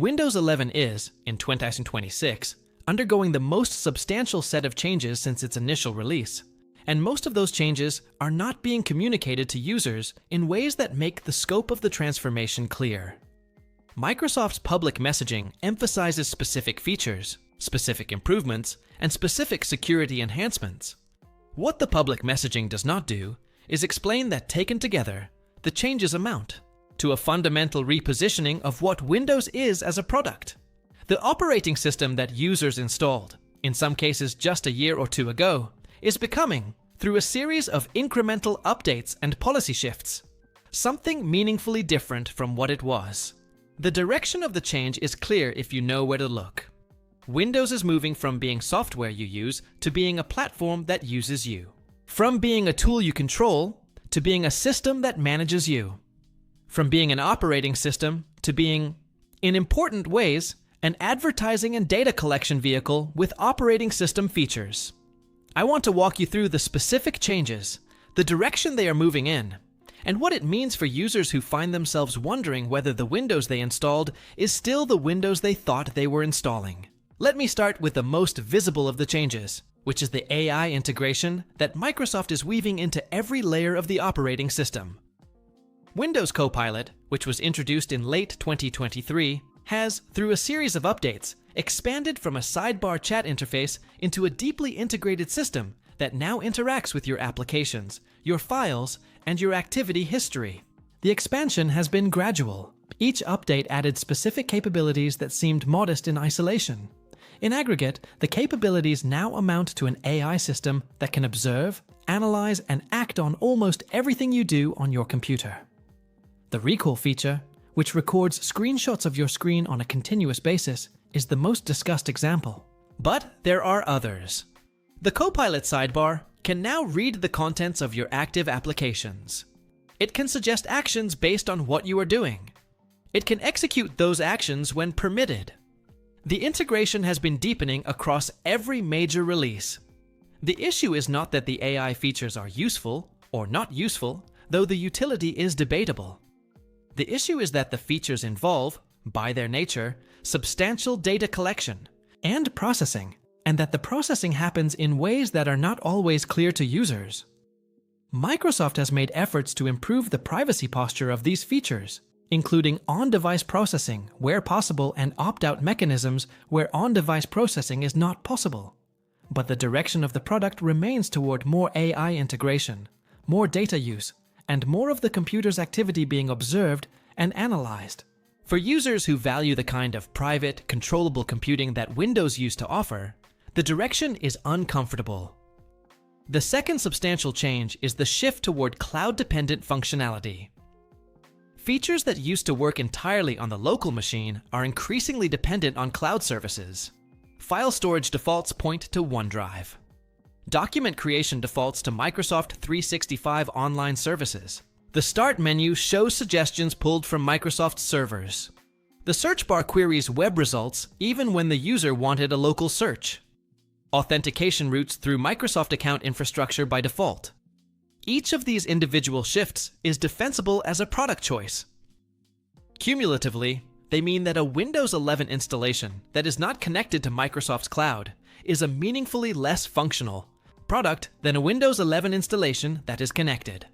Windows 11 is, in 2026, undergoing the most substantial set of changes since its initial release, and most of those changes are not being communicated to users in ways that make the scope of the transformation clear. Microsoft's public messaging emphasizes specific features, specific improvements, and specific security enhancements. What the public messaging does not do is explain that taken together, the changes amount to a fundamental repositioning of what Windows is as a product. The operating system that users installed, in some cases just a year or two ago, is becoming, through a series of incremental updates and policy shifts, something meaningfully different from what it was. The direction of the change is clear if you know where to look. Windows is moving from being software you use to being a platform that uses you. From being a tool you control to being a system that manages you. From being an operating system to being, in important ways, an advertising and data collection vehicle with operating system features. I want to walk you through the specific changes, the direction they are moving in, and what it means for users who find themselves wondering whether the Windows they installed is still the Windows they thought they were installing. Let me start with the most visible of the changes, which is the AI integration that Microsoft is weaving into every layer of the operating system. Windows Copilot, which was introduced in late 2023, has, through a series of updates, expanded from a sidebar chat interface into a deeply integrated system that now interacts with your applications, your files, and your activity history. The expansion has been gradual. Each update added specific capabilities that seemed modest in isolation. In aggregate, the capabilities now amount to an AI system that can observe, analyze, and act on almost everything you do on your computer. The Recall feature, which records screenshots of your screen on a continuous basis, is the most discussed example. But there are others. The Copilot sidebar can now read the contents of your active applications. It can suggest actions based on what you are doing. It can execute those actions when permitted. The integration has been deepening across every major release. The issue is not that the AI features are useful or not useful, though the utility is debatable. The issue is that the features involve, by their nature, substantial data collection and processing, and that the processing happens in ways that are not always clear to users. Microsoft has made efforts to improve the privacy posture of these features, including on-device processing where possible and opt-out mechanisms where on-device processing is not possible. But the direction of the product remains toward more AI integration, more data use, and more of the computer's activity being observed and analyzed. For users who value the kind of private, controllable computing that Windows used to offer, the direction is uncomfortable. The second substantial change is the shift toward cloud-dependent functionality. Features that used to work entirely on the local machine are increasingly dependent on cloud services. File storage defaults point to OneDrive. Document creation defaults to Microsoft 365 online services. The Start menu shows suggestions pulled from Microsoft servers. The search bar queries web results even when the user wanted a local search. Authentication routes through Microsoft account infrastructure by default. Each of these individual shifts is defensible as a product choice. Cumulatively, they mean that a Windows 11 installation that is not connected to Microsoft's cloud is a meaningfully less functional product than a Windows 11 installation that is connected.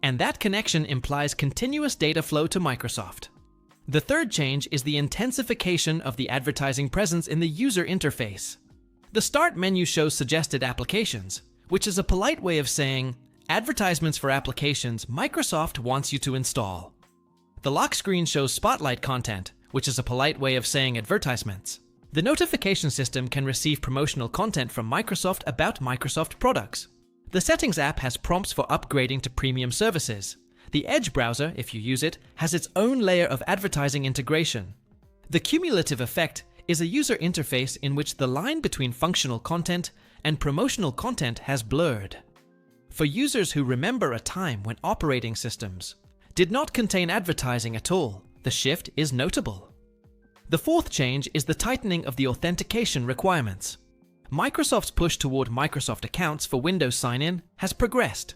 And that connection implies continuous data flow to Microsoft. The third change is the intensification of the advertising presence in the user interface. The Start menu shows suggested applications, which is a polite way of saying advertisements for applications Microsoft wants you to install. The lock screen shows Spotlight content, which is a polite way of saying advertisements. The notification system can receive promotional content from Microsoft about Microsoft products. The Settings app has prompts for upgrading to premium services. The Edge browser, if you use it, has its own layer of advertising integration. The cumulative effect is a user interface in which the line between functional content and promotional content has blurred. For users who remember a time when operating systems did not contain advertising at all, the shift is notable. The fourth change is the tightening of the authentication requirements. Microsoft's push toward Microsoft accounts for Windows sign-in has progressed.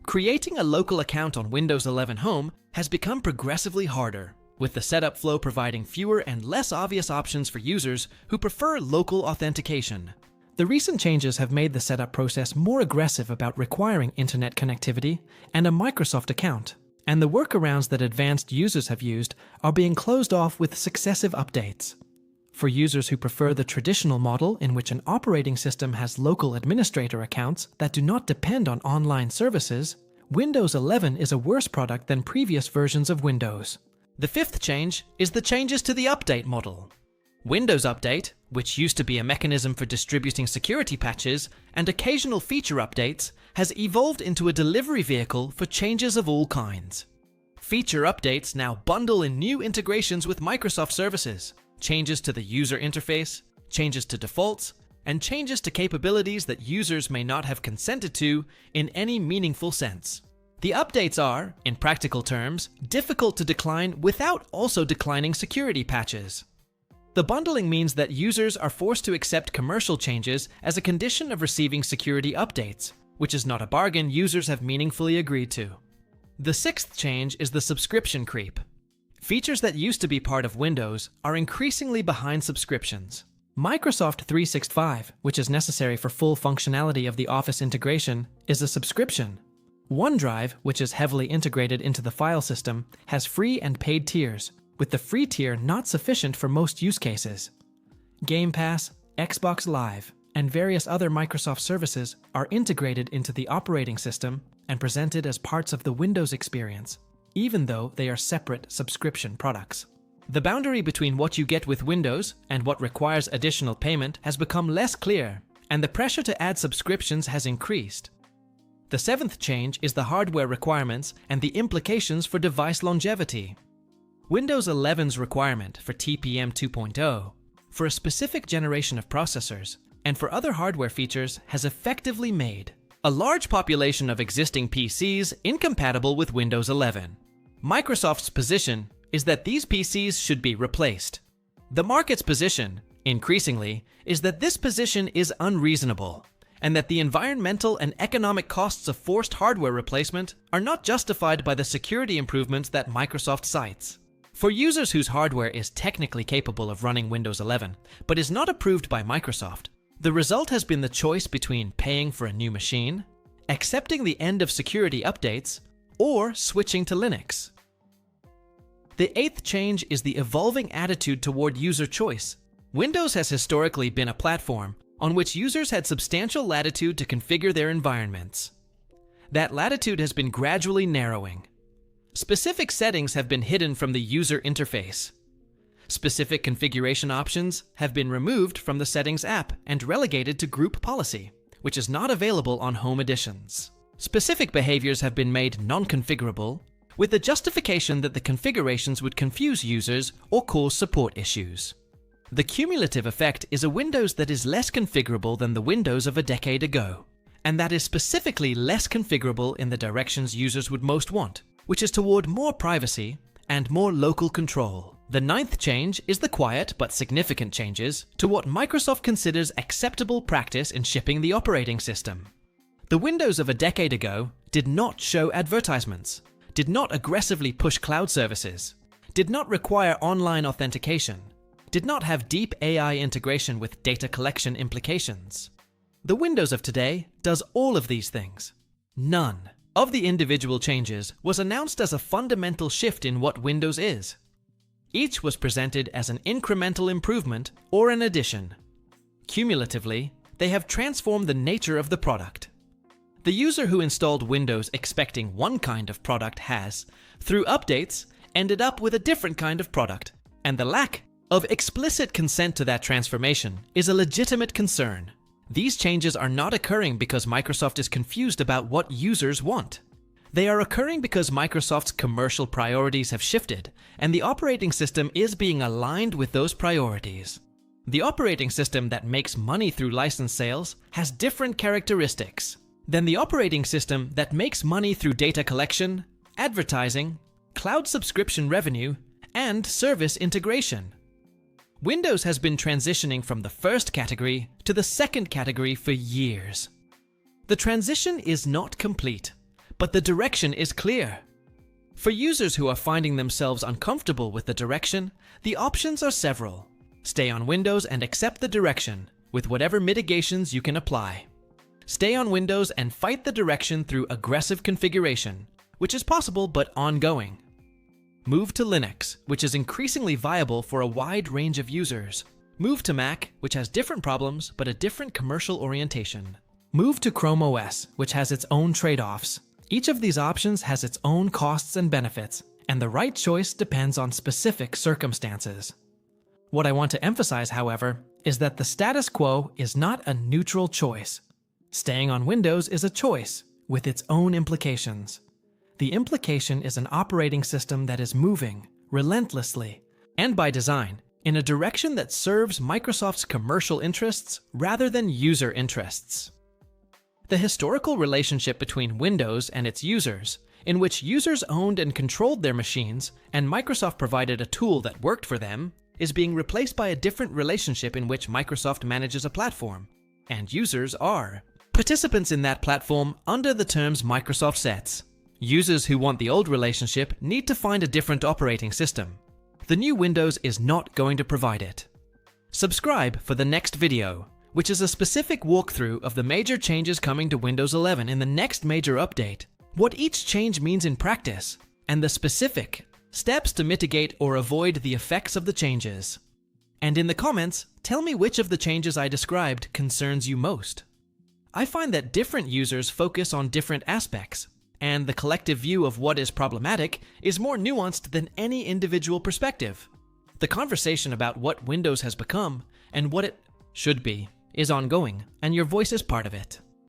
Creating a local account on Windows 11 Home has become progressively harder. with the setup flow providing fewer and less obvious options for users who prefer local authentication. The recent changes have made the setup process more aggressive about requiring internet connectivity and a Microsoft account, and the workarounds that advanced users have used are being closed off with successive updates. For users who prefer the traditional model in which an operating system has local administrator accounts that do not depend on online services, Windows 11 is a worse product than previous versions of Windows. The fifth change is the changes to the update model. Windows Update, which used to be a mechanism for distributing security patches and occasional feature updates, has evolved into a delivery vehicle for changes of all kinds. Feature updates now bundle in new integrations with Microsoft services, changes to the user interface, changes to defaults, and changes to capabilities that users may not have consented to in any meaningful sense. The updates are, in practical terms, difficult to decline without also declining security patches. The bundling means that users are forced to accept commercial changes as a condition of receiving security updates, which is not a bargain users have meaningfully agreed to. The sixth change is the subscription creep. Features that used to be part of Windows are increasingly behind subscriptions. Microsoft 365, which is necessary for full functionality of the Office integration, is a subscription. OneDrive, which is heavily integrated into the file system, has free and paid tiers, with the free tier not sufficient for most use cases. Game Pass, Xbox Live, and various other Microsoft services are integrated into the operating system and presented as parts of the Windows experience, even though they are separate subscription products. The boundary between what you get with Windows and what requires additional payment has become less clear, and the pressure to add subscriptions has increased. The seventh change is the hardware requirements and the implications for device longevity. Windows 11's requirement for TPM 2.0, for a specific generation of processors, and for other hardware features has effectively made a large population of existing PCs incompatible with Windows 11. Microsoft's position is that these PCs should be replaced. The market's position, increasingly, is that this position is unreasonable, and that the environmental and economic costs of forced hardware replacement are not justified by the security improvements that Microsoft cites. For users whose hardware is technically capable of running Windows 11, but is not approved by Microsoft, the result has been the choice between paying for a new machine, accepting the end of security updates, or switching to Linux. The eighth change is the evolving attitude toward user choice. Windows has historically been a platform on which users had substantial latitude to configure their environments. That latitude has been gradually narrowing. Specific settings have been hidden from the user interface. Specific configuration options have been removed from the Settings app and relegated to Group Policy, which is not available on home editions. Specific behaviors have been made non-configurable, with the justification that the configurations would confuse users or cause support issues. The cumulative effect is a Windows that is less configurable than the Windows of a decade ago, and that is specifically less configurable in the directions users would most want, which is toward more privacy and more local control. The ninth change is the quiet but significant changes to what Microsoft considers acceptable practice in shipping the operating system. The Windows of a decade ago did not show advertisements, did not aggressively push cloud services, did not require online authentication, did not have deep AI integration with data collection implications. The Windows of today does all of these things. None of the individual changes was announced as a fundamental shift in what Windows is. Each was presented as an incremental improvement or an addition. Cumulatively, they have transformed the nature of the product. The user who installed Windows expecting one kind of product has, through updates, ended up with a different kind of product, and the lack of explicit consent to that transformation is a legitimate concern. These changes are not occurring because Microsoft is confused about what users want. They are occurring because Microsoft's commercial priorities have shifted, and the operating system is being aligned with those priorities. The operating system that makes money through license sales has different characteristics than the operating system that makes money through data collection, advertising, cloud subscription revenue, and service integration. Windows has been transitioning from the first category to the second category for years. The transition is not complete, but the direction is clear. For users who are finding themselves uncomfortable with the direction, the options are several. Stay on Windows and accept the direction, with whatever mitigations you can apply. Stay on Windows and fight the direction through aggressive configuration, which is possible but ongoing. Move to Linux, which is increasingly viable for a wide range of users. Move to Mac, which has different problems but a different commercial orientation. Move to Chrome OS, which has its own trade-offs. Each of these options has its own costs and benefits, and the right choice depends on specific circumstances. What I want to emphasize, however, is that the status quo is not a neutral choice. Staying on Windows is a choice, with its own implications. The implication is an operating system that is moving, relentlessly, and by design, in a direction that serves Microsoft's commercial interests rather than user interests. The historical relationship between Windows and its users, in which users owned and controlled their machines, and Microsoft provided a tool that worked for them, is being replaced by a different relationship in which Microsoft manages a platform, and users are participants in that platform under the terms Microsoft sets. Users who want the old relationship need to find a different operating system. The new Windows is not going to provide it. Subscribe for the next video, which is a specific walkthrough of the major changes coming to Windows 11 in the next major update, what each change means in practice, and the specific steps to mitigate or avoid the effects of the changes. And in the comments, tell me which of the changes I described concerns you most. I find that different users focus on different aspects, and the collective view of what is problematic is more nuanced than any individual perspective. The conversation about what Windows has become and what it should be is ongoing, and your voice is part of it.